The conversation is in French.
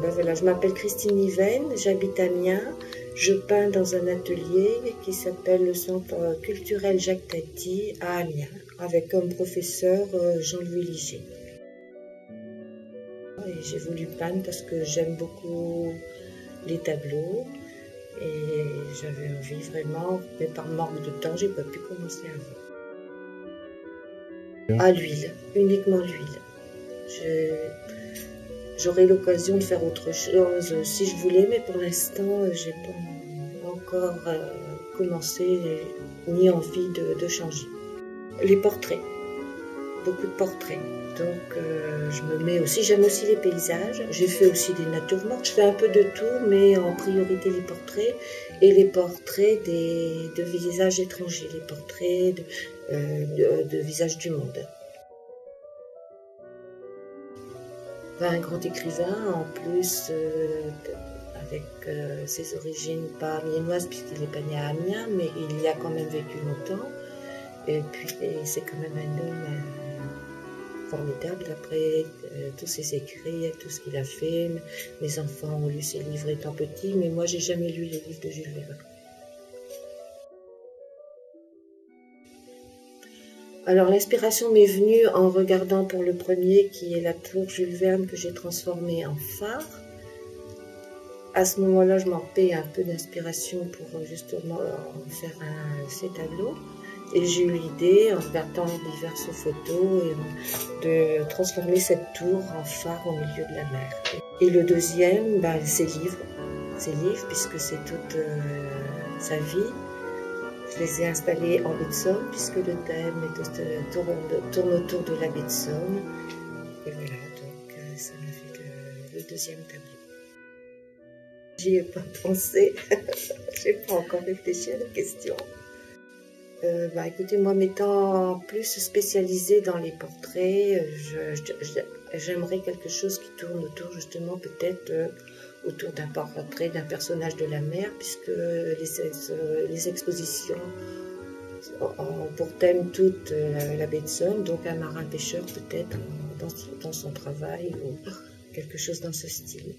Ben voilà, je m'appelle Christine Yvaine, j'habite Amiens. Je peins dans un atelier qui s'appelle le Centre culturel Jacques Tati à Amiens, avec comme professeur Jean-Louis Ligier. Et j'ai voulu peindre parce que j'aime beaucoup les tableaux et j'avais envie vraiment, mais par manque de temps, j'ai pas pu commencer avant. À l'huile, uniquement l'huile. J'aurai l'occasion de faire autre chose si je voulais, mais pour l'instant, j'ai pas encore commencé ni envie de changer. Les portraits, beaucoup de portraits. Donc je me mets aussi, j'aime aussi les paysages. J'ai fait aussi des natures mortes. Je fais un peu de tout, mais en priorité les portraits et les portraits de visages étrangers, les portraits de visages du monde. Un grand écrivain, en plus avec ses origines pas amiénoises puisqu'il n'est pas né à Amiens, mais il y a quand même vécu longtemps. Et puis c'est quand même un homme formidable d'après tous ses écrits, tout ce qu'il a fait. Mes enfants ont lu ses livres étant petits, mais moi j'ai jamais lu les livres de Jules Verne. Alors l'inspiration m'est venue en regardant pour le premier qui est la tour Jules Verne que j'ai transformée en phare. À ce moment-là, je manquais un peu d'inspiration pour justement faire ces tableaux. Et j'ai eu l'idée, en regardant diverses photos, de transformer cette tour en phare au milieu de la mer. Et le deuxième, ses livres, puisque c'est toute sa vie. Je les ai installés en baie de Somme, puisque le thème tourne autour de la baie de Somme. Et voilà, donc ça m'a fait le deuxième tableau. J'y ai pas pensé, j'ai pas encore réfléchi à la question. Écoutez, moi m'étant plus spécialisée dans les portraits, j'aimerais quelque chose qui tourne autour justement peut-être autour d'un portrait d'un personnage de la mer, puisque les expositions ont pour thème toute la baie de Somme, donc un marin pêcheur peut-être dans son travail ou quelque chose dans ce style.